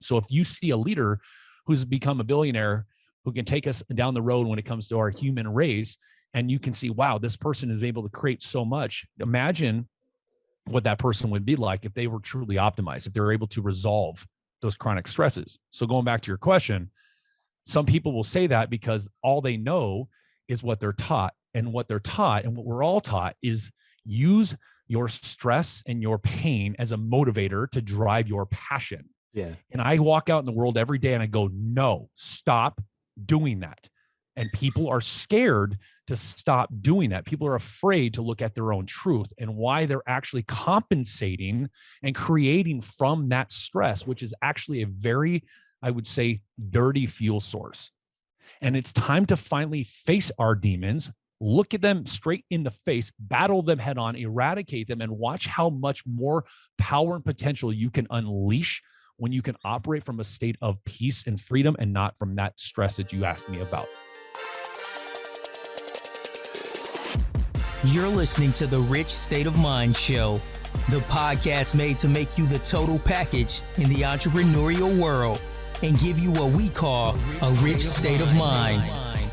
So if you see a leader who's become a billionaire, who can take us down the road when it comes to our human race, and you can see, wow, this person is able to create so much. Imagine what that person would be like if they were truly optimized, if they were able to resolve those chronic stresses. So going back to your question, some people will say that because all they know is what they're taught. And what they're taught and what we're all taught is use your stress and your pain as a motivator to drive your passion. Yeah. And I walk out in the world every day and I go, no, stop doing that. And people are scared to stop doing that. People are afraid to look at their own truth and why they're actually compensating and creating from that stress, which is actually a very, I would say, dirty fuel source. And it's time to finally face our demons, look at them straight in the face, battle them head on, eradicate them, and watch how much more power and potential you can unleash when you can operate from a state of peace and freedom and not from that stress that you asked me about. You're listening to the Rich State of Mind Show, the podcast made to make you the total package in the entrepreneurial world and give you what we call a rich state of mind.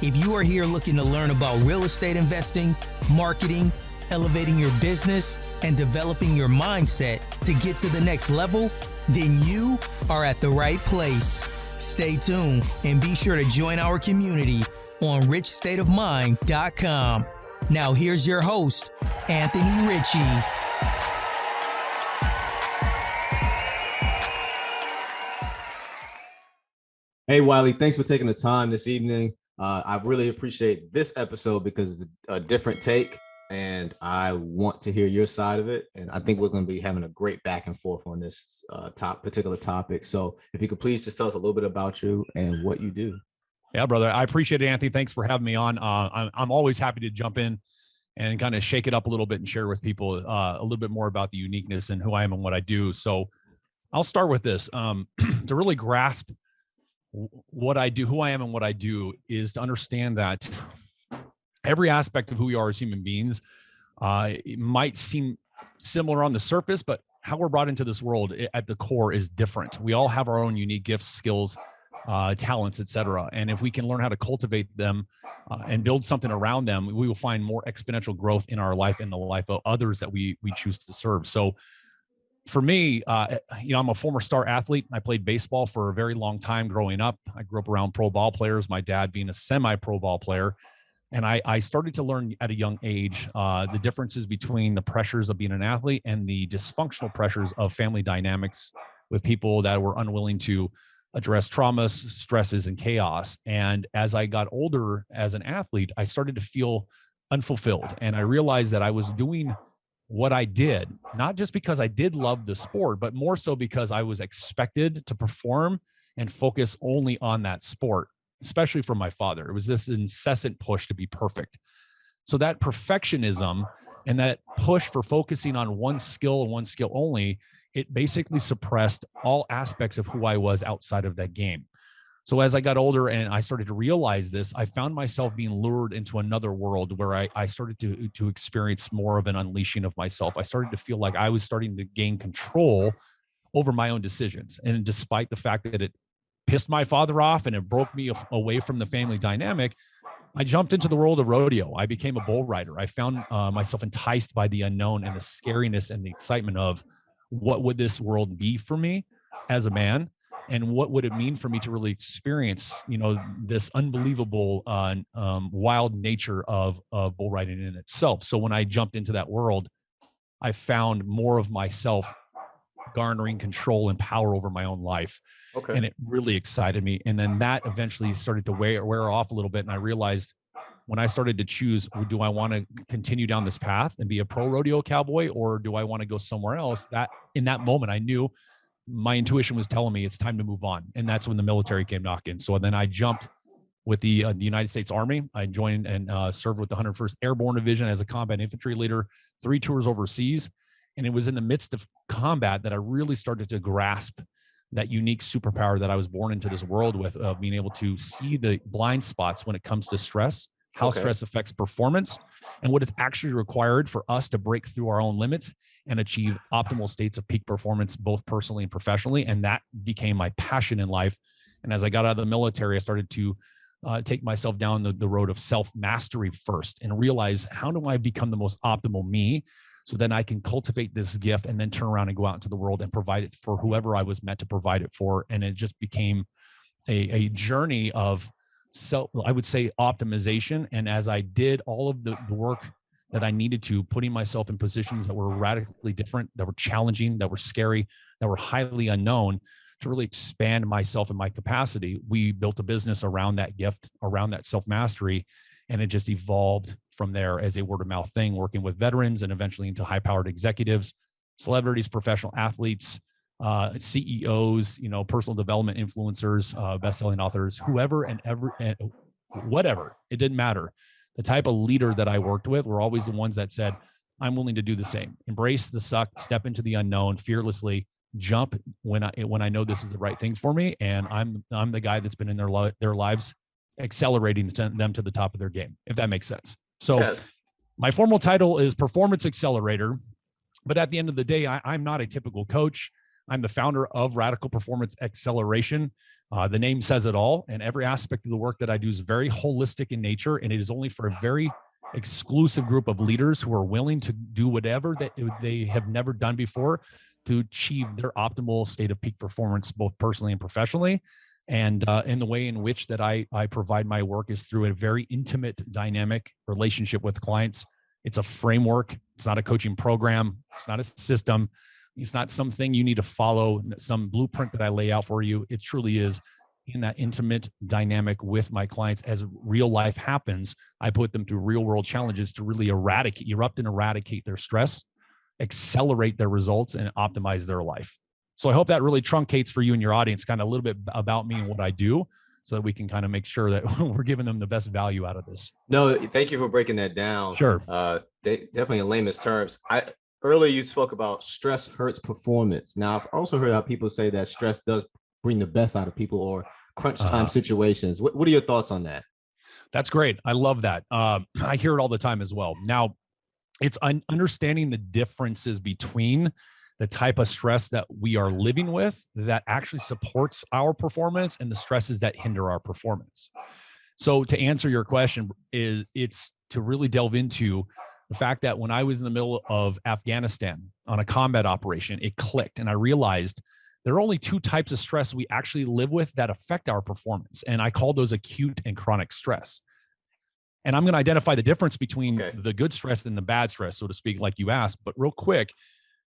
If you are here looking to learn about real estate investing, marketing, elevating your business, and developing your mindset to get to the next level, then you are at the right place. Stay tuned and be sure to join our community on richstateofmind.com. Now here's your host, Anthony Ritchie. Hey, Wylie, thanks for taking the time this evening. I really appreciate this episode because it's a different take, and I want to hear your side of it. And I think we're going to be having a great back and forth on this particular topic. So if you could please just tell us a little bit about you and what you do. Yeah, brother. I appreciate it, Anthony. Thanks for having me on. I'm always happy to jump in and kind of shake it up a little bit and share with people a little bit more about the uniqueness and who I am and what I do. So I'll start with this. To really grasp what I do, who I am and what I do, is to understand that every aspect of who we are as human beings, it might seem similar on the surface, but how we're brought into this world at the core is different. We all have our own unique gifts, skills, talents, etc. And if we can learn how to cultivate them and build something around them, we will find more exponential growth in our life and the life of others that we choose to serve. So for me, I'm a former star athlete. I played baseball for a very long time growing up. I grew up around pro ball players, my dad being a semi-pro ball player. And I started to learn at a young age the differences between the pressures of being an athlete and the dysfunctional pressures of family dynamics with people that were unwilling to address traumas, stresses, and chaos. And as I got older as an athlete, I started to feel unfulfilled. And I realized that I was doing what I did, not just because I did love the sport, but more so because I was expected to perform and focus only on that sport, especially from my father. It was this incessant push to be perfect. So that perfectionism and that push for focusing on one skill and one skill only, it basically suppressed all aspects of who I was outside of that game. So as I got older and I started to realize this, I found myself being lured into another world where I started to experience more of an unleashing of myself. I started to feel like I was starting to gain control over my own decisions. And despite the fact that it pissed my father off and it broke me away from the family dynamic, I jumped into the world of rodeo. I became a bull rider. I found myself enticed by the unknown and the scariness and the excitement of what would this world be for me as a man, and what would it mean for me to really experience, this unbelievable, wild nature of bull riding in itself. So when I jumped into that world, I found more of myself garnering control and power over my own life. Okay. And it really excited me. And then that eventually started to wear off a little bit. And I realized when I started to choose, do I want to continue down this path and be a pro rodeo cowboy, or do I want to go somewhere else? That in that moment, I knew my intuition was telling me it's time to move on. And that's when the military came knocking. So then I jumped with the United States Army. I joined and served with the 101st Airborne Division as a combat infantry leader, 3 tours overseas. And it was in the midst of combat that I really started to grasp that unique superpower that I was born into this world with, of being able to see the blind spots when it comes to stress, how stress affects performance, and what is actually required for us to break through our own limits and achieve optimal states of peak performance, both personally and professionally. And that became my passion in life. And as I got out of the military, I started to take myself down the road of self-mastery first and realize, how do I become the most optimal me, so then I can cultivate this gift and then turn around and go out into the world and provide it for whoever I was meant to provide it for. And it just became a journey of I would say optimization. And as I did all of the work that I needed to, putting myself in positions that were radically different, that were challenging, that were scary, that were highly unknown, to really expand myself and my capacity, we built a business around that gift, around that self-mastery. And it just evolved from there as a word of mouth thing, working with veterans and eventually into high-powered executives, celebrities, professional athletes, CEOs, personal development influencers, best-selling authors, whoever and whatever. It didn't matter. The type of leader that I worked with were always the ones that said, I'm willing to do the same. Embrace the suck, step into the unknown fearlessly, jump when I know this is the right thing for me. And I'm the guy that's been in their lives, accelerating them to the top of their game, if that makes sense. So yes. My formal title is Performance Accelerator, but at the end of the day, I'm not a typical coach. I'm the founder of Radical Performance Acceleration. The name says it all, and every aspect of the work that I do is very holistic in nature, and it is only for a very exclusive group of leaders who are willing to do whatever that they have never done before to achieve their optimal state of peak performance, both personally and professionally. And in the way in which that I provide my work is through a very intimate, dynamic relationship with clients. It's a framework. It's not a coaching program. It's not a system. It's not something you need to follow, some blueprint that I lay out for you. It truly is in that intimate dynamic with my clients. As real life happens, I put them through real world challenges to really erupt and eradicate their stress, accelerate their results, and optimize their life. So I hope that really truncates for you and your audience kind of a little bit about me and what I do, so that we can kind of make sure that we're giving them the best value out of this. No, thank you for breaking that down. Sure. Definitely in layman's terms. Earlier, you spoke about stress hurts performance. Now, I've also heard how people say that stress does bring the best out of people, or crunch time situations. What are your thoughts on that? That's great. I love that. I hear it all the time as well. Now, it's understanding the differences between the type of stress that we are living with that actually supports our performance and the stresses that hinder our performance. So to answer your question, it's to really delve into the fact that when I was in the middle of Afghanistan on a combat operation, it clicked, and I realized there are only two types of stress we actually live with that affect our performance. And I call those acute and chronic stress. And I'm going to identify the difference between the good stress and the bad stress, so to speak, like you asked. But real quick,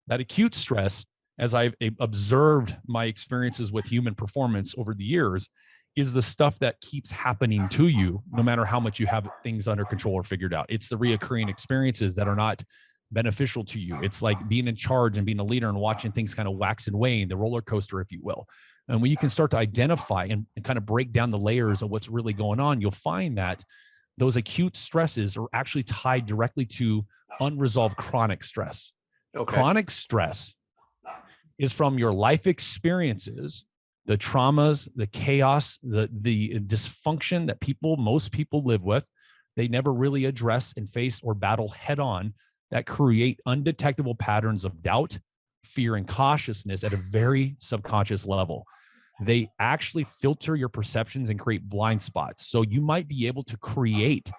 that acute stress, as I've observed my experiences with human performance over the years, is the stuff that keeps happening to you, no matter how much you have things under control or figured out. It's the reoccurring experiences that are not beneficial to you. It's like being in charge and being a leader and watching things kind of wax and wane, the roller coaster, if you will. And when you can start to identify and kind of break down the layers of what's really going on, you'll find that those acute stresses are actually tied directly to unresolved chronic stress. Chronic stress is from your life experiences, the traumas, the chaos, the dysfunction that most people live with. They never really address and face or battle head on, that create undetectable patterns of doubt, fear, and cautiousness at a very subconscious level. They actually filter your perceptions and create blind spots. So you might be able to create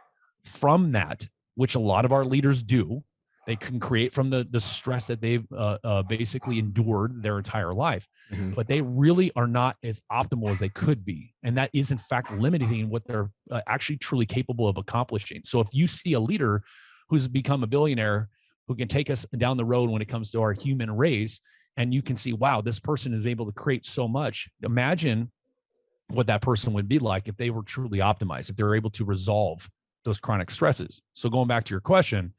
from that, which a lot of our leaders do. They can create from the stress that they've basically endured their entire life, but they really are not as optimal as they could be. And that is in fact limiting what they're actually truly capable of accomplishing. So if you see a leader who's become a billionaire, who can take us down the road when it comes to our human race, and you can see, wow, this person is able to create so much. Imagine what that person would be like if they were truly optimized, if they're able to resolve those chronic stresses. So going back to your question,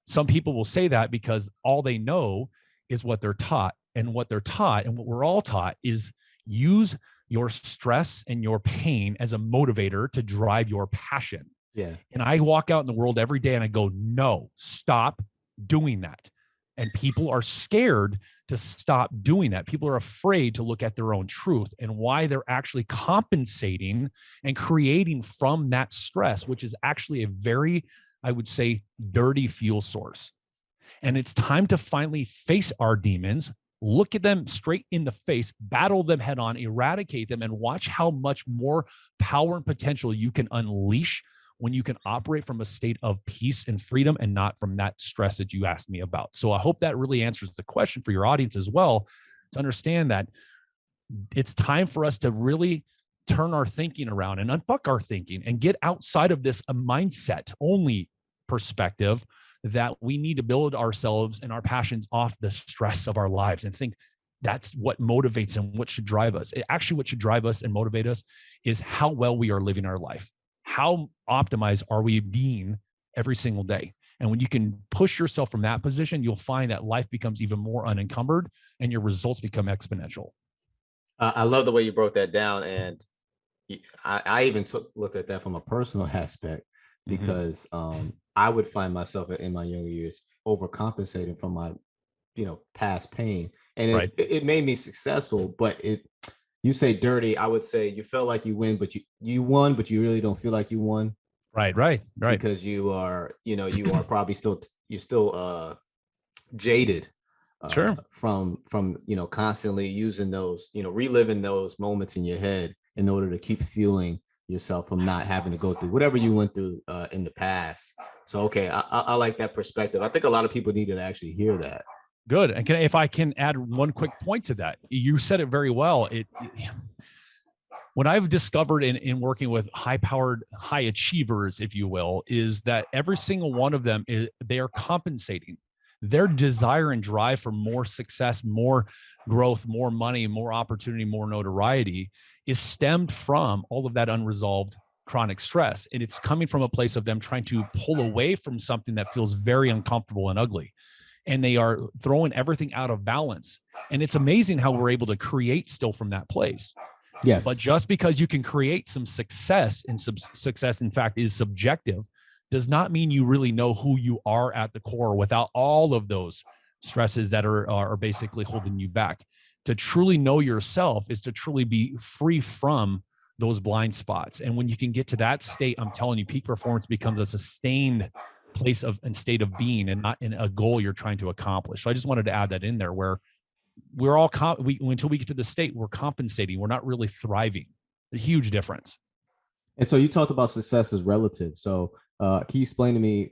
some people will say that because all they know is what they're taught, and what they're taught and what we're all taught is use your stress and your pain as a motivator to drive your passion. Yeah. And I walk out in the world every day and I go, no, stop doing that. And people are scared to stop doing that. People are afraid to look at their own truth and why they're actually compensating and creating from that stress, which is actually a very, I would say, dirty fuel source. And it's time to finally face our demons, look at them straight in the face, battle them head on, eradicate them, and watch how much more power and potential you can unleash when you can operate from a state of peace and freedom and not from that stress that you asked me about. So I hope that really answers the question for your audience as well, to understand that it's time for us to really turn our thinking around and unfuck our thinking and get outside of this a mindset only perspective that we need to build ourselves and our passions off the stress of our lives and think that's what motivates and what should drive us. Actually, what should drive us and motivate us is how well we are living our life. How optimized are we being every single day? And when you can push yourself from that position, you'll find that life becomes even more unencumbered and your results become exponential. I love the way you broke that down. And I even looked at that from a personal aspect, because I would find myself in my younger years overcompensating from my, past pain. And it made me successful, but you say dirty, I would say you felt like you win, but you won, but you really don't feel like you won. Right. Because you are probably still jaded. Sure. From constantly using those, reliving those moments in your head in order to keep fueling yourself from not having to go through whatever you went through in the past. So, okay, I like that perspective. I think a lot of people needed to actually hear that. Good. And if I can add one quick point to that, you said it very well. What I've discovered in working with high-powered, high achievers, if you will, is that every single one of them they are compensating. Their desire and drive for more success, more growth, more money, more opportunity, more notoriety is stemmed from all of that unresolved chronic stress. And it's coming from a place of them trying to pull away from something that feels very uncomfortable and ugly. And they are throwing everything out of balance. And it's amazing how we're able to create still from that place. Yes. But just because you can create some success, and success, in fact, is subjective, does not mean you really know who you are at the core without all of those stresses that are basically holding you back. To truly know yourself is to truly be free from those blind spots. And when you can get to that state, I'm telling you, peak performance becomes a sustained place of and state of being and not in a goal you're trying to accomplish. So I just wanted to add that in there, where we're all, until we get to the state, we're compensating. We're not really thriving. A huge difference. And so you talked about success as relative. So can you explain to me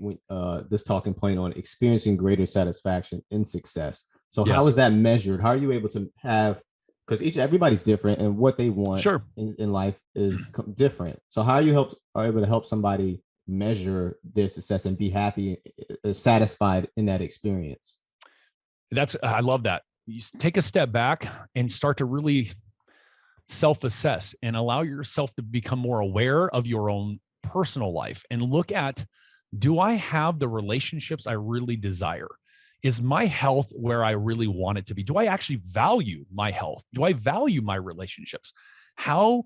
this talking point on experiencing greater satisfaction in success? So how is that measured? How are you able to have, because everybody's different and what they want in life is different. So how are you able to help somebody measure their success and be happy, satisfied in that experience? I love that. You take a step back and start to really self-assess and allow yourself to become more aware of your own personal life and look at, do I have the relationships I really desire? Is my health where I really want it to be? Do I actually value my health? Do I value my relationships? How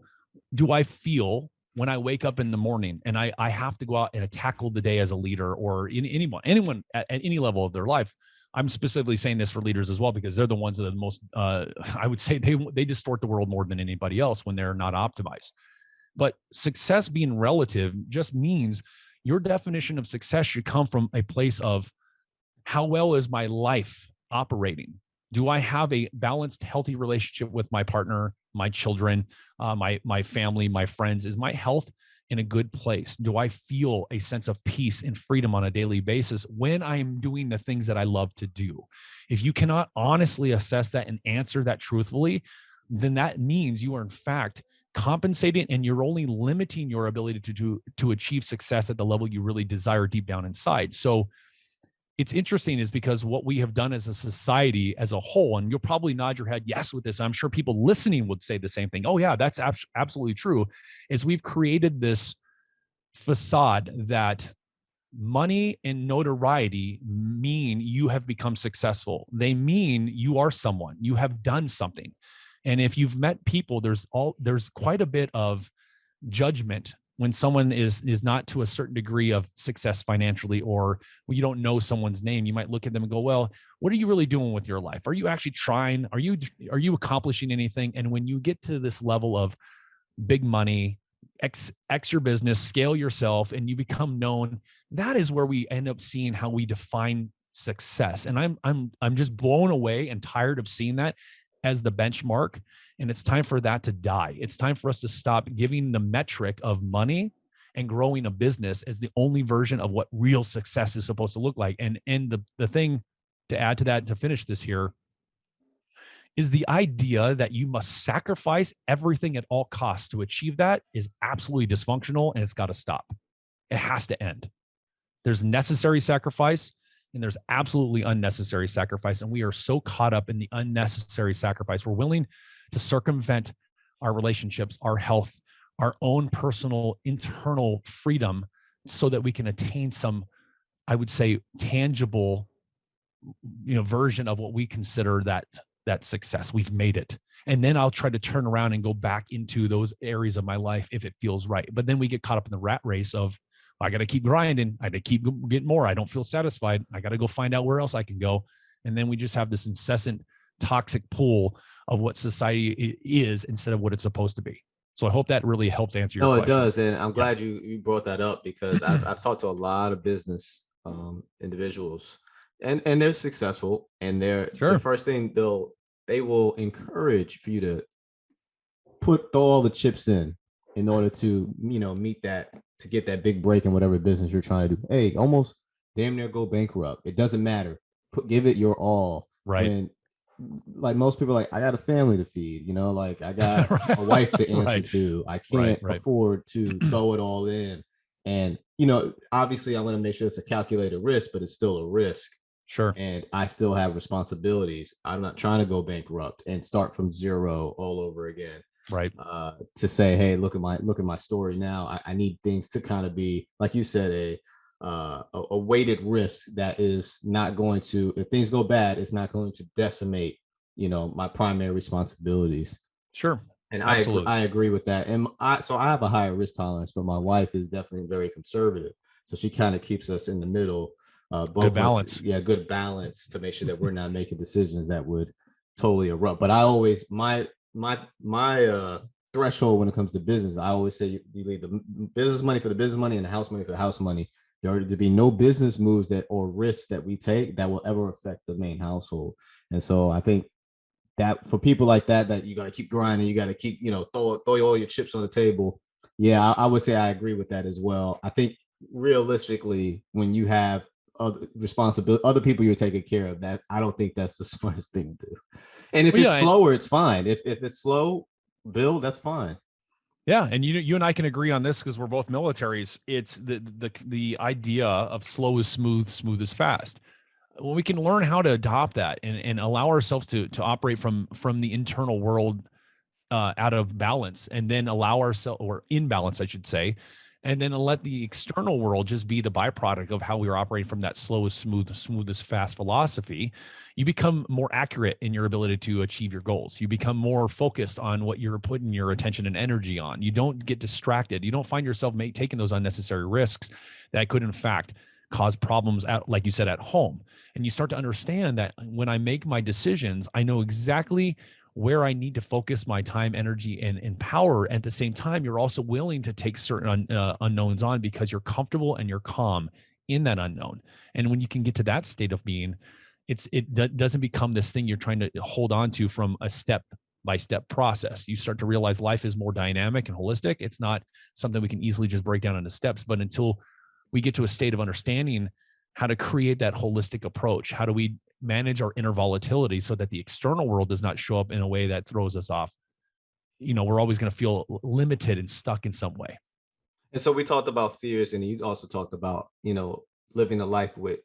do I feel when I wake up in the morning and I have to go out and tackle the day as a leader, or anyone at any level of their life? I'm specifically saying this for leaders as well, because they're the ones that are the most, I would say they distort the world more than anybody else when they're not optimized. But success being relative just means your definition of success should come from a place of, how well is my life operating? Do I have a balanced, healthy relationship with my partner, my children, my family, my friends? Is my health in a good place? Do I feel a sense of peace and freedom on a daily basis when I'm doing the things that I love to do? If you cannot honestly assess that and answer that truthfully, then that means you are in fact compensating, and you're only limiting your ability to achieve success at the level you really desire deep down inside. So it's interesting is because what we have done as a society as a whole, and you'll probably nod your head yes with this, I'm sure people listening would say the same thing. Oh yeah, that's absolutely true. Is we've created this facade that money and notoriety mean you have become successful. They mean you are someone, you have done something. And if you've met people, there's quite a bit of judgment when someone is not to a certain degree of success financially, or when you don't know someone's name. You might look at them and go, well, what are you really doing with your life? Are you actually trying? Are you accomplishing anything? And when you get to this level of big money, X your business, scale yourself, and you become known, that is where we end up seeing how we define success. And I'm just blown away and tired of seeing that as the benchmark. And it's time for that to die. It's time for us to stop giving the metric of money and growing a business as the only version of what real success is supposed to look like. And the thing to add to that, to finish this here, is the idea that you must sacrifice everything at all costs to achieve that is absolutely dysfunctional, and it's got to stop. It has to end. There's necessary sacrifice and there's absolutely unnecessary sacrifice. And we are so caught up in the unnecessary sacrifice. We're willing to circumvent our relationships, our health, our own personal internal freedom so that we can attain some, I would say, tangible, version of what we consider that success. We've made it. And then I'll try to turn around and go back into those areas of my life if it feels right. But then we get caught up in the rat race of, I got to keep grinding. I got to keep getting more. I don't feel satisfied. I got to go find out where else I can go. And then we just have this incessant toxic pull of what society is instead of what it's supposed to be. So I hope that really helps answer your question. No, it does. And I'm glad you brought that up, because I've talked to a lot of business individuals, and they're successful, and the first thing they will encourage for you to throw all the chips in order to, meet that, to get that big break in whatever business you're trying to do. Hey, almost damn near go bankrupt. It doesn't matter. Give it your all. Right. And like most people, like, I got a family to feed, like I got a wife to answer to. I can't afford to throw it all in. And, obviously I want to make sure it's a calculated risk, but it's still a risk. Sure. And I still have responsibilities. I'm not trying to go bankrupt and start from zero all over again. Right. To say, hey, look at my story now. I need things to kind of be, like you said, a weighted risk that is not going to, if things go bad, it's not going to decimate, my primary responsibilities. Sure. And I agree with that. And so I have a higher risk tolerance, but my wife is definitely very conservative. So she kind of keeps us in the middle. Good balance. Good balance to make sure that we're not making decisions that would totally erupt. But I always, my threshold when it comes to business, I always say you leave the business money for the business money and the house money for the house money. There are to be no business moves or risks that we take that will ever affect the main household. And so I think that for people like that you got to keep grinding, you got to keep, throw all your chips on the table. Yeah, I would say I agree with that as well. I think realistically, when you have other people you're taking care of, that I don't think that's the smartest thing to do. And if it's slower, it's fine. If it's slow, Bill, that's fine. Yeah, and you and I can agree on this because we're both militaries. It's the idea of slow is smooth, smooth is fast. When we can learn how to adopt that and allow ourselves to operate from the internal world out of balance, and then allow ourselves, or in balance, I should say, and then let the external world just be the byproduct of how we are operating from that slow is smooth, smooth is fast philosophy, you become more accurate in your ability to achieve your goals. You become more focused on what you're putting your attention and energy on. You don't get distracted. You don't find yourself taking those unnecessary risks that could, in fact, cause problems like you said, at home. And you start to understand that when I make my decisions, I know exactly where I need to focus my time, energy, and power. At the same time, you're also willing to take certain unknowns on because you're comfortable and you're calm in that unknown. And when you can get to that state of being, it doesn't become this thing you're trying to hold on to from a step-by-step process. You start to realize life is more dynamic and holistic. It's not something we can easily just break down into steps. But until we get to a state of understanding how to create that holistic approach, how do we manage our inner volatility so that the external world does not show up in a way that throws us off, we're always going to feel limited and stuck in some way. And so we talked about fears, and you also talked about, living a life with,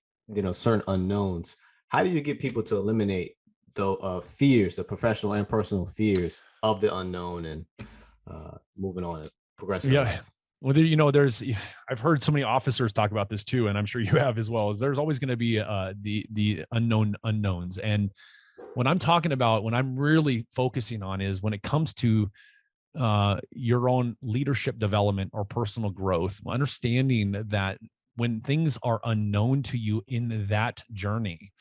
certain unknowns. How do you get people to eliminate the fears, the professional and personal fears of the unknown, and moving on and progressing? Yeah. Well, I've heard so many officers talk about this too, and I'm sure you have as well, is there's always going to be the unknown unknowns. And what I'm talking about, when I'm really focusing on, is when it comes to your own leadership development or personal growth, understanding that when things are unknown to you in that journey,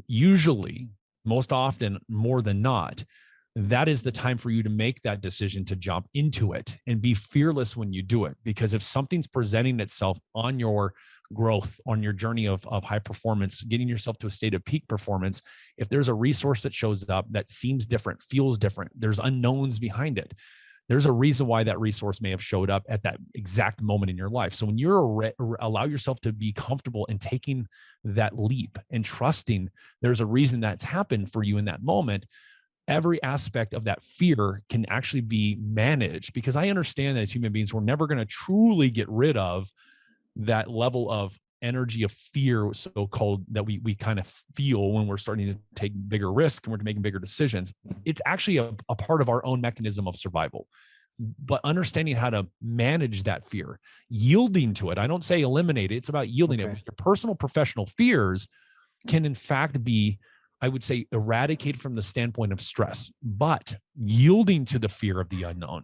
usually, most often, more than not, that is the time for you to make that decision to jump into it and be fearless when you do it. Because if something's presenting itself on your growth, on your journey of high performance, getting yourself to a state of peak performance, if there's a resource that shows up that seems different, feels different, there's unknowns behind it, there's a reason why that resource may have showed up at that exact moment in your life. So when you're allow yourself to be comfortable in taking that leap and trusting there's a reason that's happened for you in that moment, every aspect of that fear can actually be managed, because I understand that as human beings, we're never going to truly get rid of that level of energy of fear, so-called, that we kind of feel when we're starting to take bigger risks and we're making bigger decisions. It's actually a part of our own mechanism of survival. But understanding how to manage that fear, yielding to it. I don't say eliminate it. It's about yielding it. Your personal, professional fears can in fact be, I would say, eradicated from the standpoint of stress, but yielding to the fear of the unknown,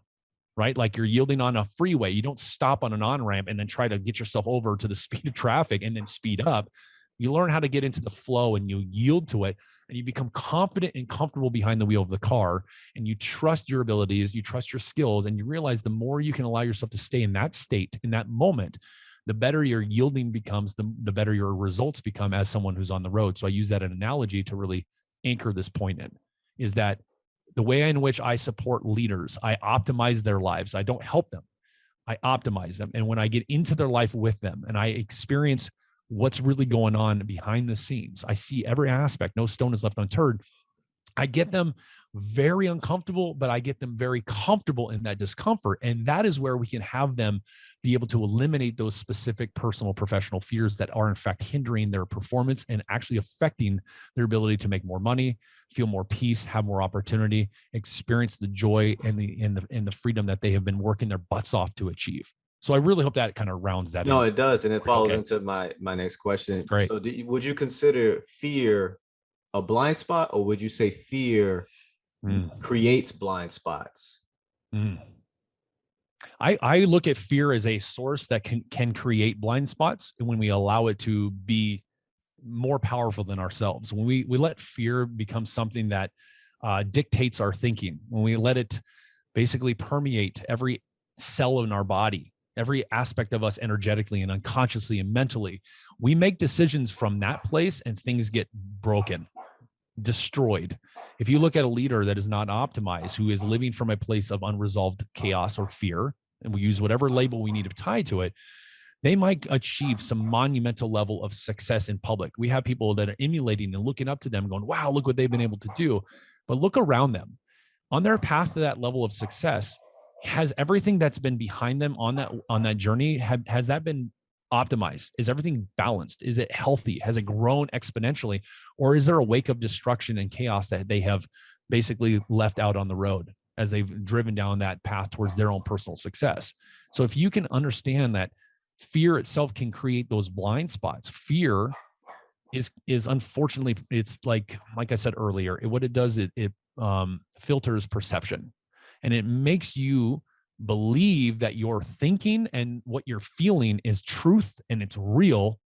right? Like you're yielding on a freeway. You don't stop on an on-ramp and then try to get yourself over to the speed of traffic and then speed up. You learn how to get into the flow and you yield to it, and you become confident and comfortable behind the wheel of the car, and you trust your abilities, you trust your skills, and you realize the more you can allow yourself to stay in that state, in that moment, the better your yielding becomes, the better your results become as someone who's on the road. So I use that as an analogy to really anchor this point in, is that the way in which I support leaders, I optimize their lives. I don't help them. I optimize them. And when I get into their life with them and I experience what's really going on behind the scenes, I see every aspect, no stone is left unturned. I get them very uncomfortable, but I get them very comfortable in that discomfort. And that is where we can have them be able to eliminate those specific personal, professional fears that are in fact hindering their performance and actually affecting their ability to make more money, feel more peace, have more opportunity, experience the joy and the freedom that they have been working their butts off to achieve. So I really hope that kind of rounds that. No, it does. And it follows into my next question. Great. So would you consider fear a blind spot, or would you say fear creates blind spots? I look at fear as a source that can create blind spots, and when we allow it to be more powerful than ourselves, when we let fear become something that dictates our thinking, when we let it basically permeate every cell in our body, every aspect of us energetically and unconsciously and mentally, we make decisions from that place and things get broken, destroyed. If you look at a leader that is not optimized, who is living from a place of unresolved chaos or fear, and we use whatever label we need to tie to it, they might achieve some monumental level of success in public. We have people that are emulating and looking up to them going, wow, look what they've been able to do. But look around them. On their path to that level of success, has everything that's been behind them on that journey, has that been optimized? Is everything balanced? Is it healthy? Has it grown exponentially? Or is there a wake of destruction and chaos that they have basically left out on the road as they've driven down that path towards their own personal success? So if you can understand that fear itself can create those blind spots, fear is unfortunately, it's like I said earlier, what it does, it filters perception, and it makes you believe that you're thinking and what you're feeling is truth and it's real.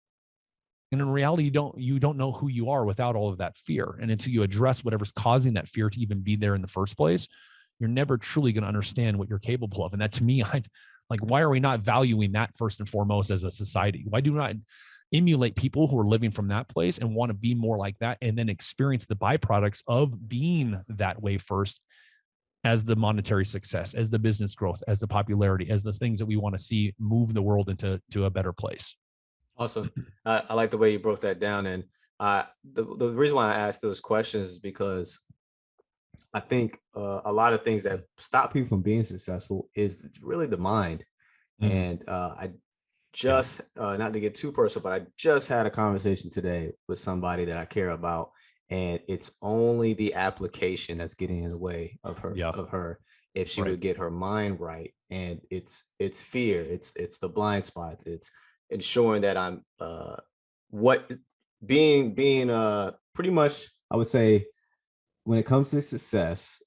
And in reality, you don't know who you are without all of that fear. And until you address whatever's causing that fear to even be there in the first place, you're never truly going to understand what you're capable of. And that, to me, why are we not valuing that first and foremost as a society? Why do we not emulate people who are living from that place and want to be more like that, and then experience the byproducts of being that way first, as the monetary success, as the business growth, as the popularity, as the things that we want to see move the world into a better place. Awesome. I like the way you broke that down. And the reason why I asked those questions is because I think a lot of things that stop people from being successful is really the mind. And I just, not to get too personal, but I just had a conversation today with somebody that I care about. And it's only the application that's getting in the way of her, if she would get her mind right. And it's fear, it's the blind spots, it's ensuring that I'm being pretty much, I would say, when it comes to success,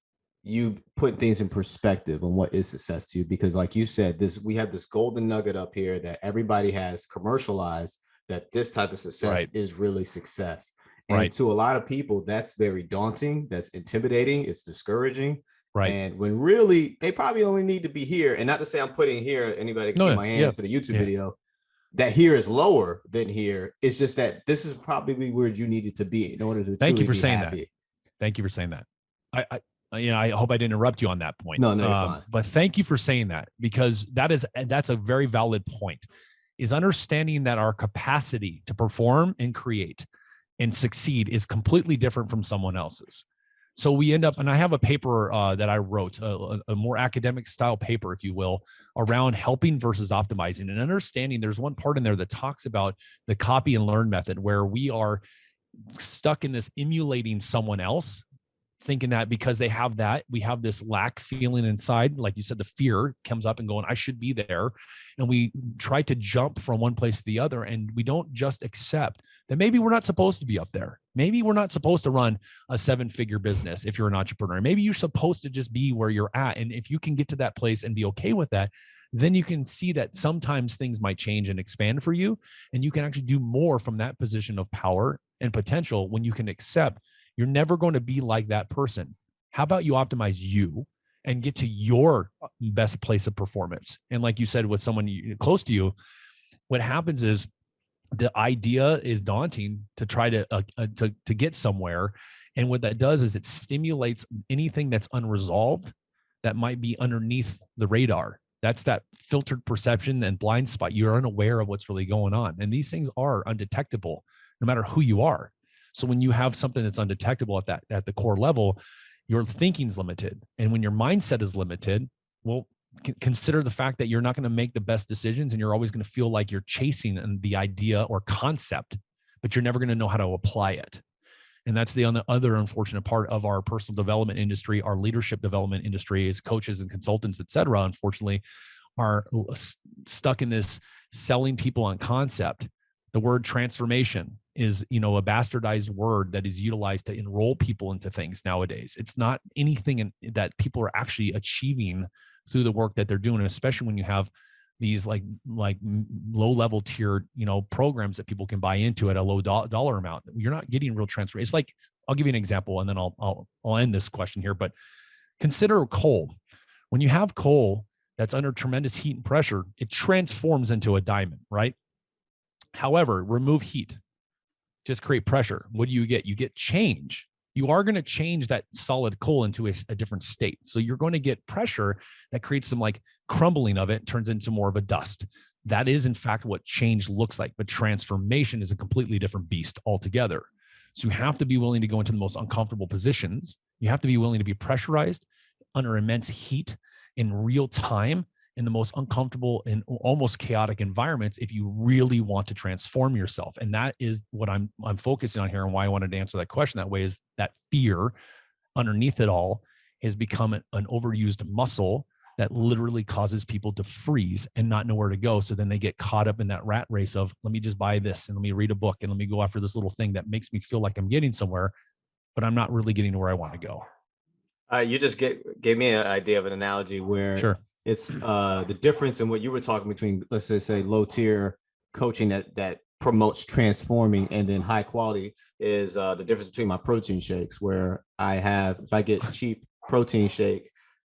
you put things in perspective on what is success to you, because like you said, we have this golden nugget up here that everybody has commercialized, that this type of success is really success. And to a lot of people, that's very daunting. That's intimidating. It's discouraging. And when really, they probably only need to be here. And not to say I'm putting here, anybody can see my hand for the YouTube video. that here is lower than here. It's just that this is probably where you needed to be in order to Thank you for be saying happy. that. Thank you for saying that. I hope I didn't interrupt you on that point. No, you're fine. But thank you for saying that, because that's a very valid point, is understanding that our capacity to perform and create and succeed is completely different from someone else's. So we end up, and I have a paper that I wrote, a more academic style paper, if you will, around helping versus optimizing, and understanding there's one part in there that talks about the copy and learn method, where we are stuck in this emulating someone else, thinking that because they have that, we have this lack feeling inside. Like you said, the fear comes up and going, I should be there. And we try to jump from one place to the other. And we don't just accept that maybe we're not supposed to be up there. Maybe we're not supposed to run a 7-figure business if you're an entrepreneur. Maybe you're supposed to just be where you're at. And if you can get to that place and be okay with that, then you can see that sometimes things might change and expand for you. And you can actually do more from that position of power and potential when you can accept you're never going to be like that person. How about you optimize you and get to your best place of performance? And like you said, with someone close to you, what happens is the idea is daunting to try to get somewhere. And what that does is it stimulates anything that's unresolved that might be underneath the radar. That's that filtered perception and blind spot. You're unaware of what's really going on. And these things are undetectable no matter who you are. So when you have something that's undetectable at the core level, your thinking's limited. And when your mindset is limited, well, consider the fact that you're not going to make the best decisions, and you're always going to feel like you're chasing the idea or concept, but you're never going to know how to apply it. And that's the other unfortunate part of our personal development industry, our leadership development industry, is coaches and consultants, et cetera, unfortunately, are stuck in this selling people on concept. The word transformation is, a bastardized word that is utilized to enroll people into things nowadays. It's not anything that people are actually achieving through the work that they're doing, and especially when you have these like low level tiered, programs that people can buy into at a low dollar amount. You're not getting real transfer. It's like, I'll give you an example, and then I'll end this question here. But consider coal. When you have coal that's under tremendous heat and pressure, it transforms into a diamond, right? However, remove heat, just create pressure. What do you get? You get change. You are going to change that solid coal into a different state. So you're going to get pressure that creates some like crumbling of it, turns into more of a dust. That is in fact what change looks like. But transformation is a completely different beast altogether. So you have to be willing to go into the most uncomfortable positions. You have to be willing to be pressurized under immense heat in real time, in the most uncomfortable and almost chaotic environments, if you really want to transform yourself. And that is what I'm focusing on here, and why I wanted to answer that question that way, is that fear underneath it all has become an overused muscle that literally causes people to freeze and not know where to go. So then they get caught up in that rat race of, let me just buy this, and let me read a book, and let me go after this little thing that makes me feel like I'm getting somewhere, but I'm not really getting to where I want to go. You just gave me an idea of an analogy where sure. It's the difference in what you were talking between, let's say low tier coaching that promotes transforming, and then high quality is the difference between my protein shakes, where if I get cheap protein shake,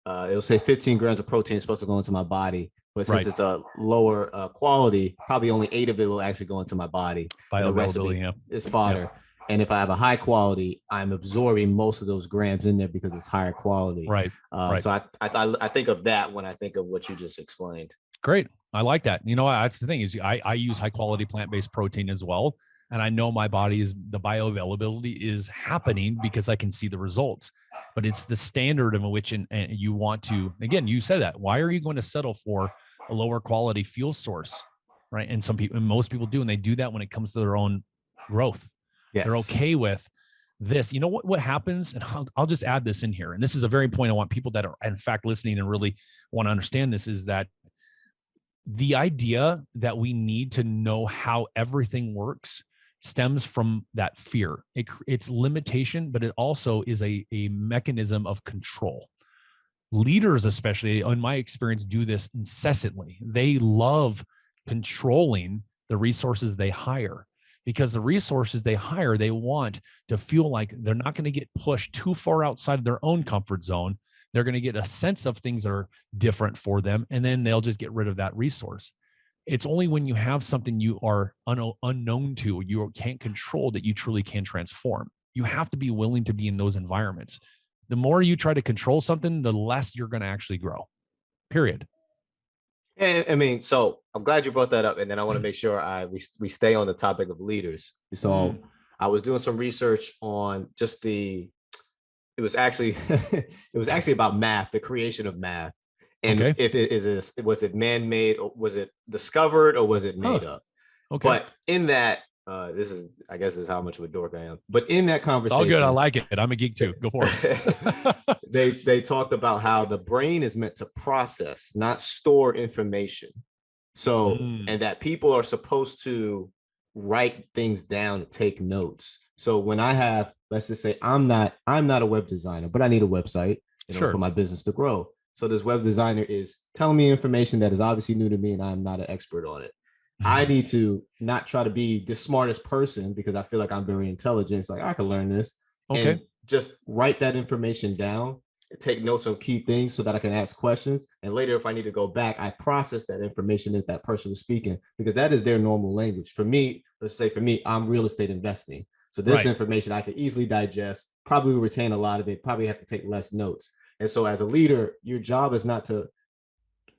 it'll say 15 grams of protein is supposed to go into my body. But since it's a lower quality, probably only 8 of it will actually go into my body. The rest of it is fodder. Yeah. And if I have a high quality, I'm absorbing most of those grams in there because it's higher quality. Right. So I think of that when I think of what you just explained. Great. I like that. That's the thing, is I use high quality plant-based protein as well. And I know my body's, the bioavailability is happening because I can see the results, but it's the standard in which, and you want to, again, you said that, why are you going to settle for a lower quality fuel source? Right. And most people do. And they do that when it comes to their own growth. Yes. They're okay with this. You know what happens? And I'll just add this in here. And this is a very point I want people that are in fact listening and really want to understand this, is that the idea that we need to know how everything works stems from that fear. It's limitation, but it also is a mechanism of control. Leaders, especially in my experience, do this incessantly. They love controlling the resources they hire. Because the resources they hire, they want to feel like they're not going to get pushed too far outside of their own comfort zone. They're going to get a sense of things that are different for them, and then they'll just get rid of that resource. It's only when you have something you are unknown to, you can't control, that you truly can transform. You have to be willing to be in those environments. The more you try to control something, the less you're going to actually grow, period. And I mean, so I'm glad you brought that up. And then I want to make sure we stay on the topic of leaders. So I was doing some research on just it was actually about math, the creation of math. And Okay. if was it man-made, or was it discovered, or was it made up? Okay. But in that, I guess this is how much of a dork I am. But in that conversation, all good. I like it. I'm a geek too. Go for it. they talked about how the brain is meant to process, not store information. So, and that people are supposed to write things down and take notes. So when I have, let's just say I'm not a web designer, but I need a website, for my business to grow. So this web designer is telling me information that is obviously new to me, and I'm not an expert on it. I need to not try to be the smartest person, because I feel like I'm very intelligent. It's like, I can learn this. Okay. And just write that information down and take notes on key things so that I can ask questions. And later, if I need to go back, I process that information that person was speaking, because that is their normal language. For me, I'm real estate investing. So this information I can easily digest, probably retain a lot of it, probably have to take less notes. And so as a leader, your job is not to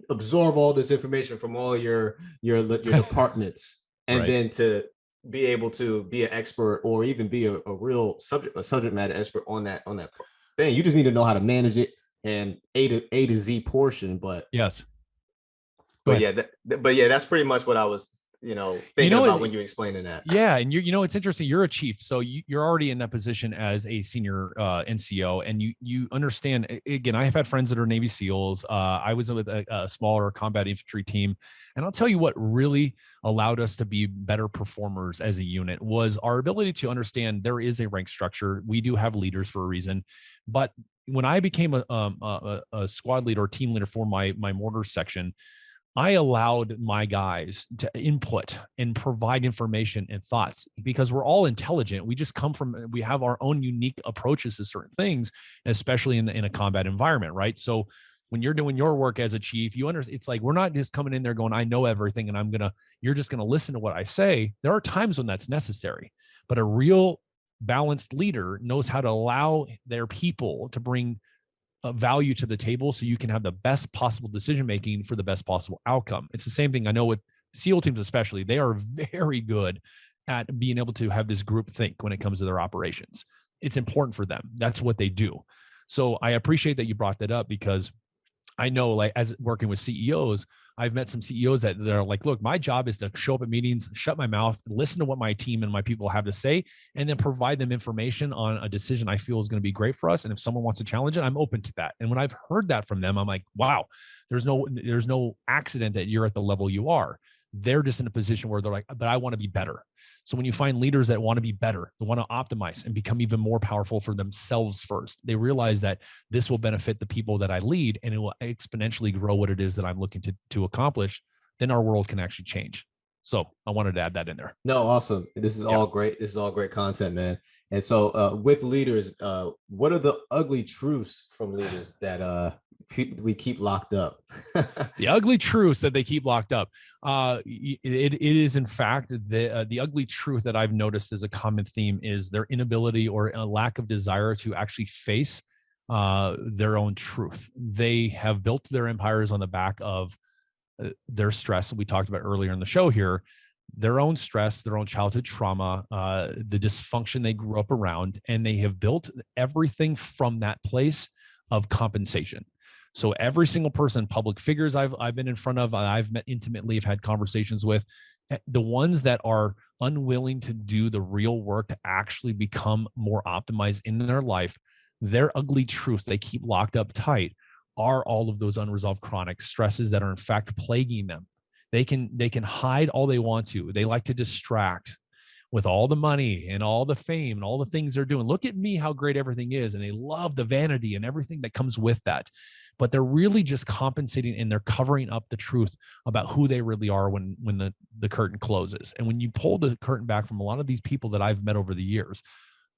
absorb all this information from all your departments and then to be able to be an expert, or even be a real subject matter expert on that thing. You just need to know how to manage it and A to Z portion. But yes. But yeah, that's pretty much what I was thinking about when you explaining that. Yeah. And it's interesting. You're a chief, so you're already in that position as a senior NCO, and you understand. Again, I have had friends that are Navy SEALs. I was with a smaller combat infantry team, and I'll tell you what really allowed us to be better performers as a unit was our ability to understand there is a rank structure. We do have leaders for a reason, but when I became a squad leader or team leader for my mortar section, I allowed my guys to input and provide information and thoughts, because we're all intelligent. We just we have our own unique approaches to certain things, especially in a combat environment, right? So when you're doing your work as a chief, you understand, it's like, we're not just coming in there going, I know everything, and you're just going to listen to what I say. There are times when that's necessary, but a real balanced leader knows how to allow their people to bring value to the table, so you can have the best possible decision making for the best possible outcome. It's the same thing I know with SEAL teams, especially. They are very good at being able to have this group think when it comes to their operations. It's important for them. That's what they do. So I appreciate that you brought that up, because I know, like, as working with CEOs, I've met some CEOs that are like, look, my job is to show up at meetings, shut my mouth, listen to what my team and my people have to say, and then provide them information on a decision I feel is going to be great for us. And if someone wants to challenge it, I'm open to that. And when I've heard that from them, I'm like, wow, there's no accident that you're at the level you are. They're just in a position where they're like, but I want to be better. So when you find leaders that want to be better, they want to optimize and become even more powerful for themselves first, they realize that this will benefit the people that I lead, and it will exponentially grow what it is that I'm looking to accomplish. Then our world can actually change. So I wanted to add that in there. No, awesome. This is all great. This is all great content, man. And so with leaders, what are the ugly truths from leaders that we keep locked up? The ugly truths that they keep locked up. It is, in fact, the ugly truth that I've noticed as a common theme is their inability or a lack of desire to actually face their own truth. They have built their empires on the back of their stress. We talked about earlier in the show here, their own stress, their own childhood trauma, the dysfunction they grew up around, and they have built everything from that place of compensation. So every single person, public figures I've been in front of, I've met intimately, have had conversations with, the ones that are unwilling to do the real work to actually become more optimized in their life, their ugly truths they keep locked up tight are all of those unresolved chronic stresses that are in fact plaguing them. They can hide all they want to. They like to distract with all the money and all the fame and all the things they're doing. Look at me, how great everything is. And they love the vanity and everything that comes with that. But they're really just compensating, and they're covering up the truth about who they really are when the curtain closes. And when you pull the curtain back from a lot of these people that I've met over the years,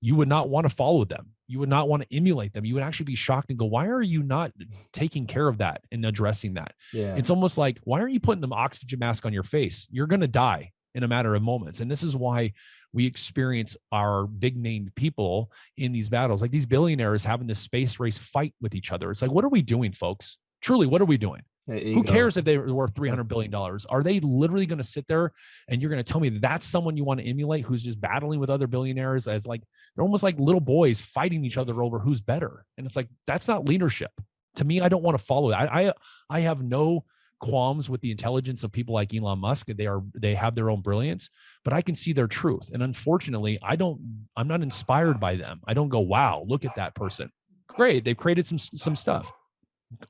you would not want to follow them. You would not want to emulate them. You would actually be shocked and go, why are you not taking care of that and addressing that? Yeah. It's almost like, why aren't you putting the oxygen mask on your face? You're going to die in a matter of moments. And this is why we experience our big named people in these battles, like these billionaires having this space race fight with each other. It's like, what are we doing, folks? Truly, what are we doing? Who cares if they're worth $300 billion? Are they literally going to sit there and you're going to tell me that's someone you want to emulate who's just battling with other billionaires as like, they're almost like little boys fighting each other over who's better. And it's like, that's not leadership. To me, I don't want to follow that. I have no qualms with the intelligence of people like Elon Musk. They have their own brilliance, but I can see their truth. And unfortunately, I'm not inspired by them. I don't go, wow, look at that person. Great. They've created some stuff.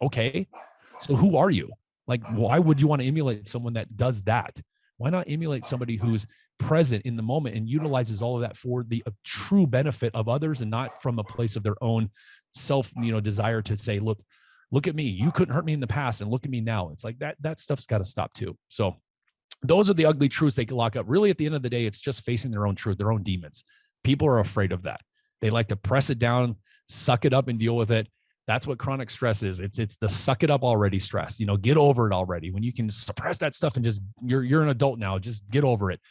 Okay. So who are you? Like, why would you want to emulate someone that does that? Why not emulate somebody who's present in the moment and utilizes all of that for the true benefit of others and not from a place of their own self, desire to say, look at me. You couldn't hurt me in the past and look at me now. It's like that stuff's got to stop too. So those are the ugly truths they can lock up. Really, at the end of the day, it's just facing their own truth, their own demons. People are afraid of that. They like to press it down, suck it up and deal with it. That's what chronic stress is. It's the suck it up already stress. Get over it already. When you can suppress that stuff and just you're an adult now, just get over it.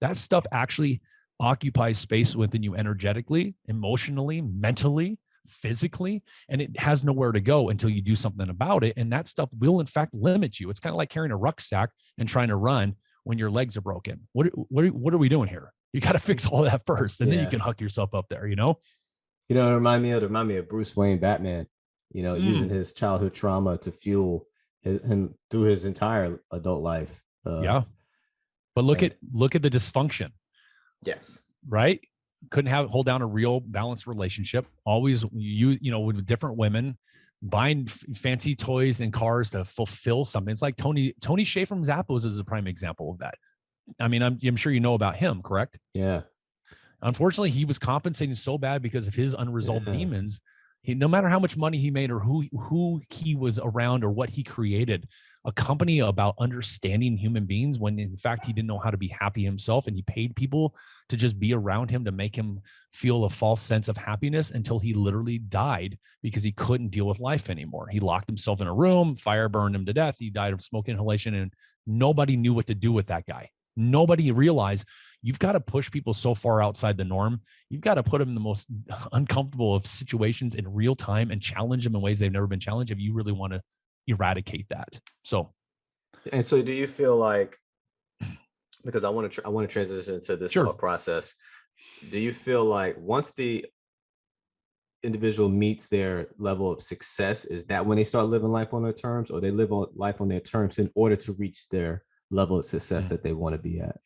That stuff actually occupies space within you energetically, emotionally, mentally, physically, and it has nowhere to go until you do something about it. And that stuff will in fact limit you. It's kind of like carrying a rucksack and trying to run when your legs are broken. What are we doing here? You got to fix all that first, and then you can huck yourself up there. It remind me of Bruce Wayne, Batman. Using his childhood trauma to fuel him through his entire adult life. But look at the dysfunction. Yes. Right. Couldn't hold down a real balanced relationship. Always with different women, buying fancy toys and cars to fulfill something. It's like Tony Hsieh from Zappos is a prime example of that. I mean, I'm sure you know about him, correct? Yeah. Unfortunately, he was compensating so bad because of his unresolved demons. No matter how much money he made or who he was around or what he created, a company about understanding human beings when in fact he didn't know how to be happy himself, and he paid people to just be around him to make him feel a false sense of happiness until he literally died because he couldn't deal with life anymore. He locked himself in a room, fire burned him to death. He died of smoke inhalation, and nobody knew what to do with that guy. Nobody realized you've got to push people so far outside the norm. You've got to put them in the most uncomfortable of situations in real time and challenge them in ways they've never been challenged if you really want to eradicate that. So do you feel like, because I want to transition into this thought process, do you feel like once the individual meets their level of success, is that when they start living life on their terms, or they live life on their terms in order to reach their level of success that they want to be at?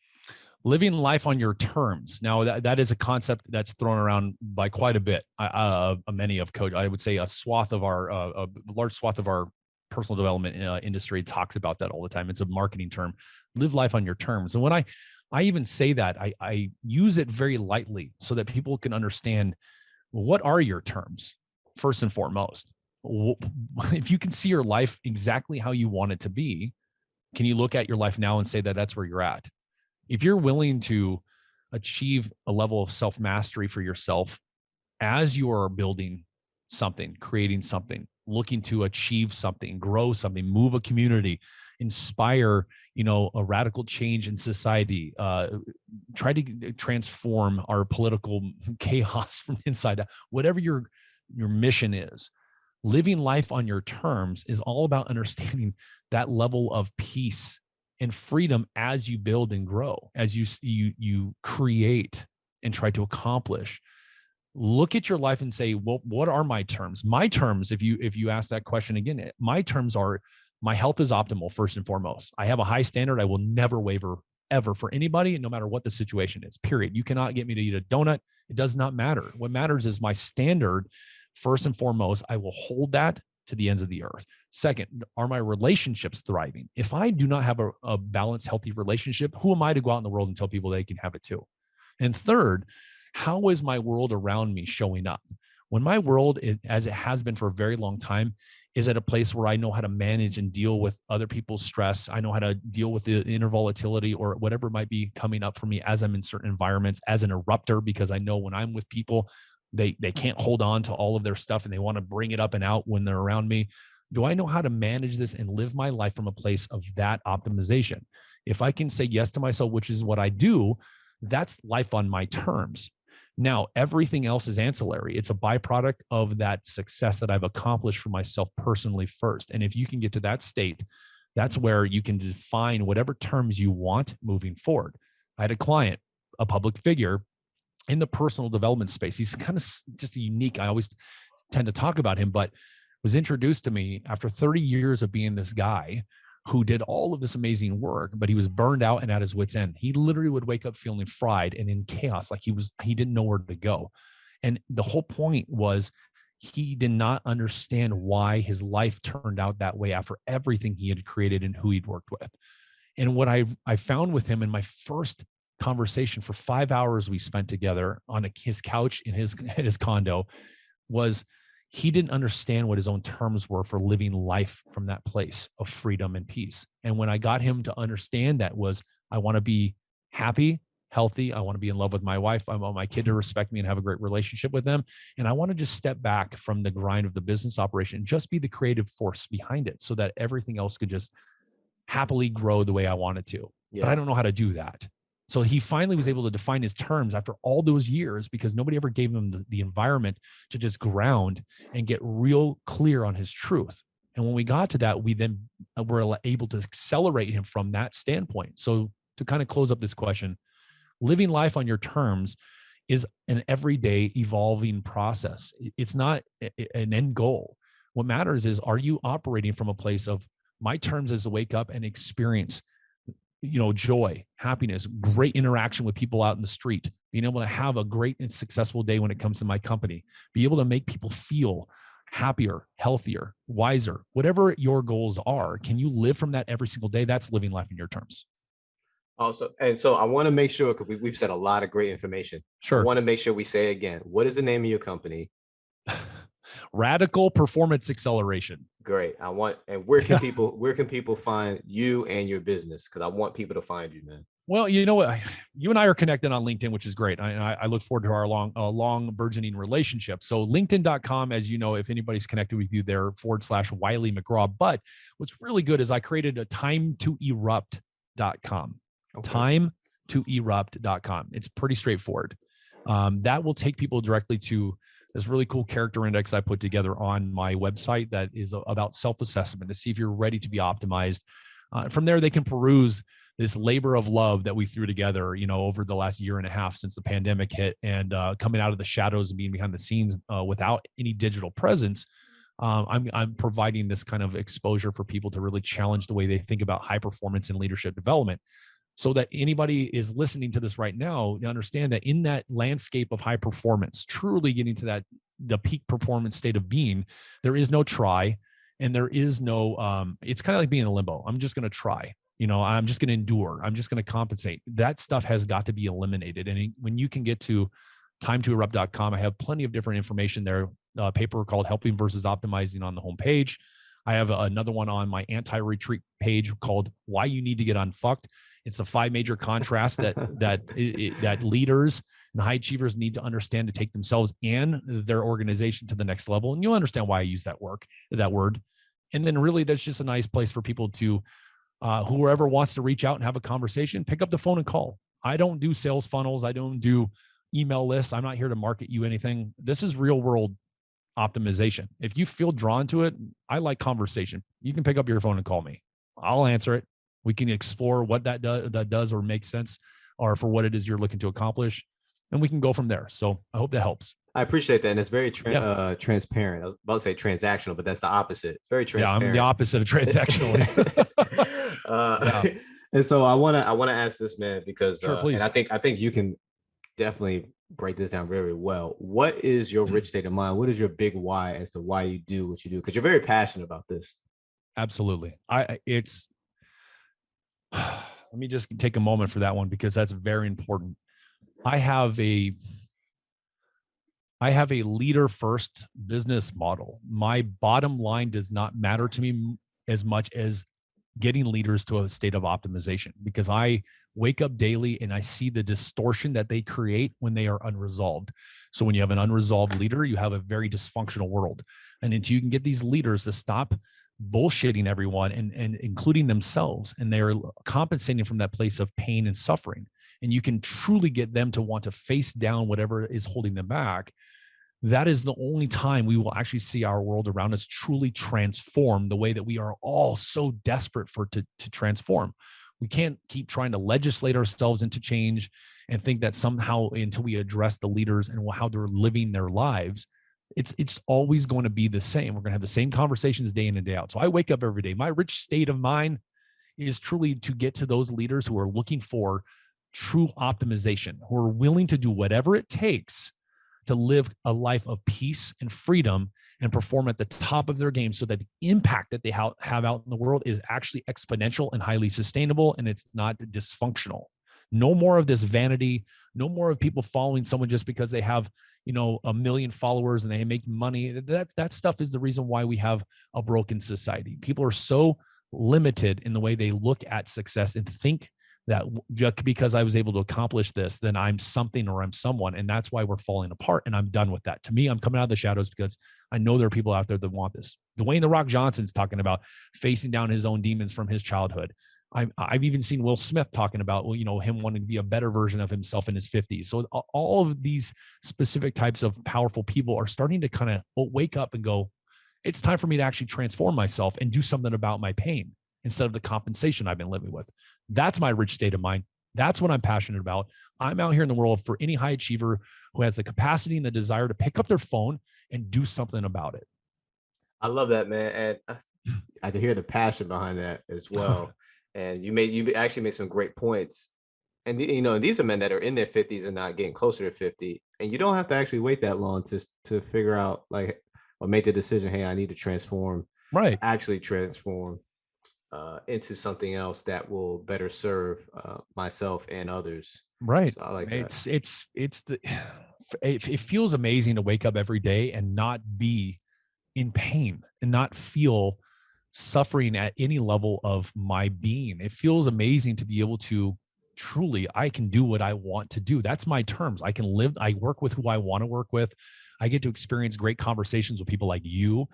Living life on your terms. Now that is a concept that's thrown around by quite a bit. Many of coach, I would say a large swath of our personal development industry talks about that all the time. It's a marketing term. Live life on your terms. And when I even say that, I use it very lightly so that people can understand, what are your terms first and foremost. If you can see your life exactly how you want it to be, can you look at your life now and say that that's where you're at? If you're willing to achieve a level of self-mastery for yourself as you are building something, creating something, looking to achieve something, grow something, move a community, inspire, a radical change in society, try to transform our political chaos from inside out, whatever your mission is, living life on your terms is all about understanding that level of peace and freedom as you build and grow, as you create and try to accomplish. Look at your life and say, well, what are my terms? My terms, if you ask that question again, my terms are, my health is optimal first and foremost. I have a high standard. I will never waver ever for anybody, no matter what the situation is, period. You cannot get me to eat a donut. It does not matter. What matters is my standard first and foremost. I will hold that to the ends of the earth. Second, are my relationships thriving? If I do not have a balanced, healthy relationship, who am I to go out in the world and tell people they can have it too? And third, how is my world around me showing up? When my world, as it has been for a very long time, is at a place where I know how to manage and deal with other people's stress. I know how to deal with the inner volatility or whatever might be coming up for me as I'm in certain environments, as an erupter, because I know when I'm with people, they can't hold on to all of their stuff and they want to bring it up and out when they're around me. Do I know how to manage this and live my life from a place of that optimization? If I can say yes to myself, which is what I do, that's life on my terms. Now, everything else is ancillary. It's a byproduct of that success that I've accomplished for myself personally first. And if you can get to that state, that's where you can define whatever terms you want moving forward. I had a client, a public figure in the personal development space. He's kind of just unique. I always tend to talk about him, but was introduced to me after 30 years of being this guy who did all of this amazing work, but he was burned out and at his wit's end. He literally would wake up feeling fried and in chaos, like he didn't know where to go. And the whole point was he did not understand why his life turned out that way after everything he had created and who he'd worked with. And what I found with him in my first conversation for 5 hours we spent together on his couch in his condo was he didn't understand what his own terms were for living life from that place of freedom and peace. And when I got him to understand that was, I want to be happy, healthy. I want to be in love with my wife. I want my kid to respect me and have a great relationship with them. And I want to just step back from the grind of the business operation, just be the creative force behind it so that everything else could just happily grow the way I want it to. Yeah. But I don't know how to do that. So he finally was able to define his terms after all those years because nobody ever gave him the environment to just ground and get real clear on his truth. And when we got to that, we then were able to accelerate him from that standpoint. So to kind of close up this question, living life on your terms is an everyday evolving process. It's not an end goal. What matters is, are you operating from a place of my terms is to wake up and experience joy, happiness, great interaction with people out in the street, being able to have a great and successful day when it comes to my company, be able to make people feel happier, healthier, wiser, whatever your goals are. Can you live from that every single day? That's living life in your terms. Also, and so I want to make sure, because we've said a lot of great information. Sure. I want to make sure we say again, what is the name of your company? Radical Performance Acceleration. Great. Where can people find you and your business? Because I want people to find you, man. Well, you know what? You and I are connected on LinkedIn, which is great. I look forward to our long burgeoning relationship. So LinkedIn.com, as you know, if anybody's connected with you there, /Wylie McGraw. But what's really good is I created a timetoerupt.com. Okay. Timetoerupt.com. It's pretty straightforward. That will take people directly to this really cool character index I put together on my website that is about self-assessment to see if you're ready to be optimized. From there, they can peruse this labor of love that we threw together, over the last year and a half since the pandemic hit and coming out of the shadows and being behind the scenes without any digital presence. I'm providing this kind of exposure for people to really challenge the way they think about high performance and leadership development. So that anybody is listening to this right now, you understand that in that landscape of high performance, truly getting to the peak performance state of being, there is no try and there is no, it's kind of like being in a limbo. I'm just going to try, I'm just going to endure. I'm just going to compensate. That stuff has got to be eliminated. And when you can get to timetoerupt.com, I have plenty of different information there, a paper called Helping versus Optimizing on the homepage. I have another one on my anti-retreat page called Why You Need to Get Unfucked. It's the 5 major contrasts that leaders and high achievers need to understand to take themselves and their organization to the next level. And you'll understand why I use that word. And then really, that's just a nice place for people to, whoever wants to reach out and have a conversation, pick up the phone and call. I don't do sales funnels. I don't do email lists. I'm not here to market you anything. This is real world optimization. If you feel drawn to it, I like conversation. You can pick up your phone and call me. I'll answer it. We can explore what that does or makes sense or for what it is you're looking to accomplish. And we can go from there. So I hope that helps. I appreciate that. And it's very transparent. I was about to say transactional, but that's the opposite. It's very transparent. Yeah, I'm the opposite of transactional. And so I want to ask this, man, because sure, please. And I think you can definitely break this down very well. What is your rich state of mind? What is your big why as to why you do what you do? Because you're very passionate about this. Absolutely. Let me just take a moment for that one because that's very important. I have I have a leader first business model. My bottom line does not matter to me as much as getting leaders to a state of optimization, because I wake up daily and I see the distortion that they create when they are unresolved. So when you have an unresolved leader, you have a very dysfunctional world. And until you can get these leaders to stop bullshitting everyone and including themselves, and they're compensating from that place of pain and suffering, and you can truly get them to want to face down whatever is holding them back, that is the only time we will actually see our world around us truly transform the way that we are all so desperate for to transform. We can't keep trying to legislate ourselves into change and think that somehow, until we address the leaders and how they're living their lives, it's always going to be the same. We're going to have the same conversations day in and day out. So I wake up every day. My rich state of mind is truly to get to those leaders who are looking for true optimization, who are willing to do whatever it takes to live a life of peace and freedom and perform at the top of their game, so that the impact that they have out in the world is actually exponential and highly sustainable, and it's not dysfunctional. No more of this vanity, no more of people following someone just because they have, 1 million followers and they make money. That stuff is the reason why we have a broken society. People are so limited in the way they look at success and think that just because I was able to accomplish this, then I'm something or I'm someone. And that's why we're falling apart. And I'm done with that. To me, I'm coming out of the shadows because I know there are people out there that want this. Dwayne "The Rock" Johnson's talking about facing down his own demons from his childhood. I've even seen Will Smith talking about, him wanting to be a better version of himself in his 50s. So all of these specific types of powerful people are starting to kind of wake up and go, it's time for me to actually transform myself and do something about my pain instead of the compensation I've been living with. That's my rich state of mind. That's what I'm passionate about. I'm out here in the world for any high achiever who has the capacity and the desire to pick up their phone and do something about it. I love that, man. And I can hear the passion behind that as well. And you actually made some great points. And these are men that are in their 50s and not getting closer to 50. And you don't have to actually wait that long to figure out, like, or make the decision, hey, I need to transform. Right. Actually transform into something else that will better serve myself and others. Right. So I like that. It feels amazing to wake up every day and not be in pain and not feel suffering at any level of my being. It feels amazing to be able to truly, I can do what I want to do. That's my terms. I can live, I work with who I want to work with. I get to experience great conversations with people like you.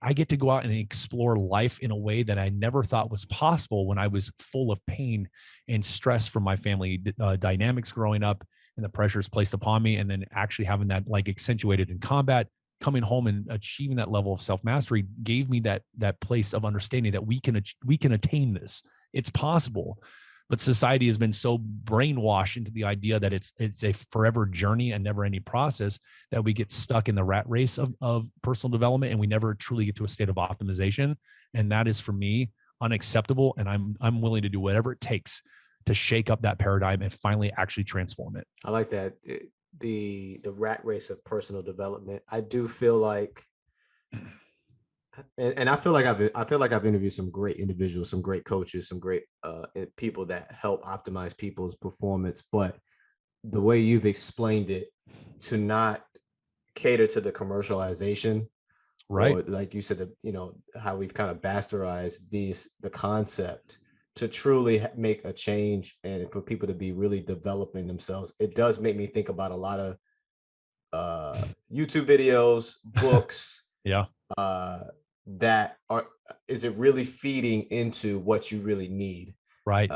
I get to go out and explore life in a way that I never thought was possible when I was full of pain and stress from my family dynamics growing up and the pressures placed upon me. And then actually having that like accentuated in combat, coming home and achieving that level of self-mastery gave me that place of understanding that we can attain this. It's possible. But society has been so brainwashed into the idea that it's a forever journey and never any process, that we get stuck in the rat race of personal development, and we never truly get to a state of optimization. And that is, for me, unacceptable. And I'm willing to do whatever it takes to shake up that paradigm and finally actually transform it. I like that. The rat race of personal development. I do feel like, and I feel like I've interviewed some great individuals, some great coaches, some great people that help optimize people's performance. But the way you've explained it, to not cater to the commercialization, right? Or like you said, how we've kind of bastardized the concept, to truly make a change and for people to be really developing themselves. It does make me think about a lot of YouTube videos, books. Yeah. Is it really feeding into what you really need? Right.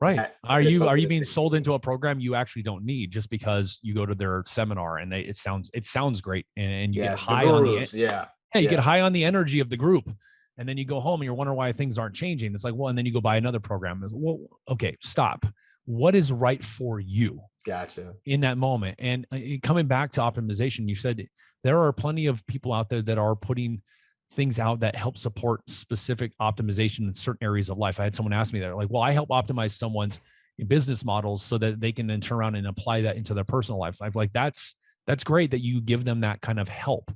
Right. Are you being sold into a program you actually don't need just because you go to their seminar and it sounds great and you get high on you get high on the energy of the group, and then you go home and you're wondering why things aren't changing. It's like, well, and then you go buy another program. Well, okay, stop. What is right for you? Gotcha. In that moment. And coming back to optimization, you said there are plenty of people out there that are putting things out that help support specific optimization in certain areas of life. I had someone ask me that, like, well, I help optimize someone's business models so that they can then turn around and apply that into their personal lives. I'm like, that's great that you give them that kind of help.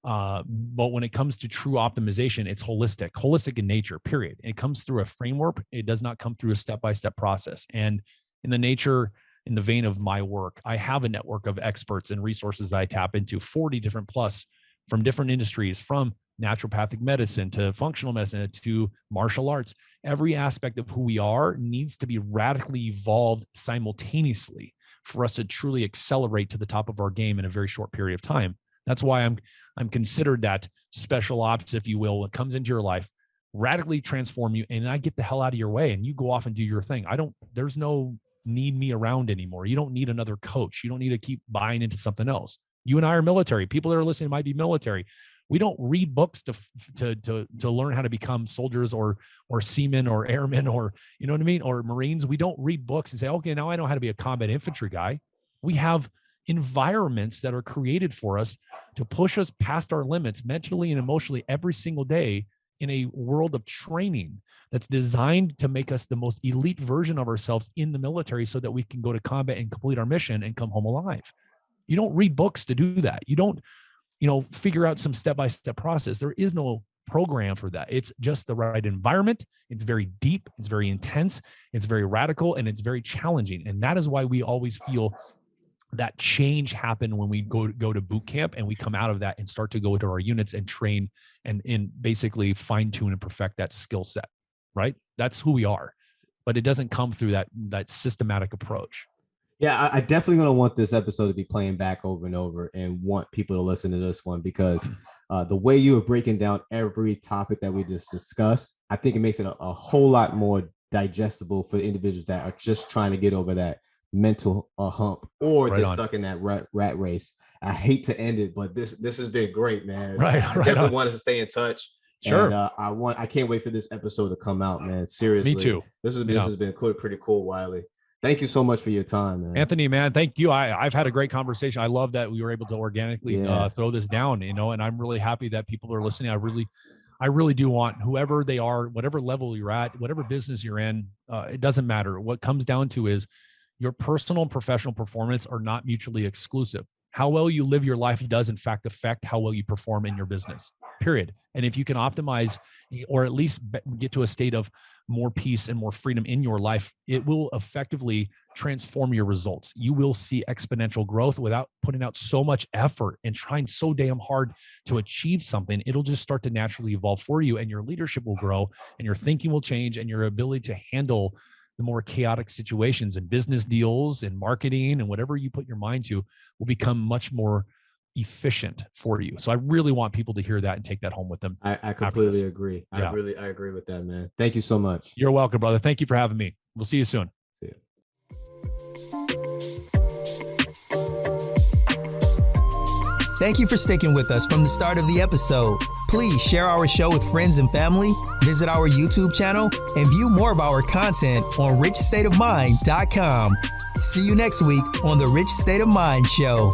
But when it comes to true optimization, it's holistic in nature, period. It comes through a framework. It does not come through a step-by-step process. And in the nature in the vein of my work, I have a network of experts and resources that I tap into, 40 different plus from different industries, from naturopathic medicine to functional medicine to martial arts. Every aspect of who we are needs to be radically evolved simultaneously for us to truly accelerate to the top of our game in a very short period of time. That's why I'm considered that special ops, if you will, that comes into your life, radically transform you, and I get the hell out of your way and you go off and do your thing. There's no need me around anymore. You don't need another coach. You don't need to keep buying into something else. You and I are military. People that are listening might be military. We don't read books to learn how to become soldiers or seamen or airmen or, you know what I mean, or Marines. We don't read books and say, okay, now I know how to be a combat infantry guy. We have environments that are created for us to push us past our limits mentally and emotionally every single day in a world of training that's designed to make us the most elite version of ourselves in the military so that we can go to combat and complete our mission and come home alive. You don't read books to do that. You don't, figure out some step-by-step process. There is no program for that. It's just the right environment. It's very deep. It's very intense. It's very radical, and it's very challenging. And that is why we always feel that change happen when we go to boot camp and we come out of that and start to go to our units and train and basically fine tune and perfect that skill set, right? That's who we are, but it doesn't come through that systematic approach. Yeah, I definitely going to want this episode to be playing back over and over and want people to listen to this one because the way you are breaking down every topic that we just discussed, I think it makes it a whole lot more digestible for individuals that are just trying to get over that mental hump or they're stuck in that rat race. I hate to end it, but this has been great, man. I definitely wanted to stay in touch. Sure. And I can't wait for this episode to come out, man. Seriously. Me too. This has been pretty cool, Wylie. Thank you so much for your time, man. Anthony, man, thank you. I've had a great conversation. I love that we were able to organically throw this down, and I'm really happy that people are listening. I really do want whoever they are, whatever level you're at, whatever business you're in, it doesn't matter. What comes down to is your personal and professional performance are not mutually exclusive. How well you live your life does in fact affect how well you perform in your business, period. And if you can optimize or at least get to a state of more peace and more freedom in your life, it will effectively transform your results. You will see exponential growth without putting out so much effort and trying so damn hard to achieve something. It'll just start to naturally evolve for you, and your leadership will grow and your thinking will change, and your ability to handle the more chaotic situations and business deals and marketing and whatever you put your mind to will become much more efficient for you. So I really want people to hear that and take that home with them. I completely agree. I agree with that, man. Thank you so much. You're welcome, brother. Thank you for having me. We'll see you soon. See you. Thank you for sticking with us from the start of the episode. Please share our show with friends and family, visit our YouTube channel, and view more of our content on richstateofmind.com. See you next week on the Rich State of Mind Show.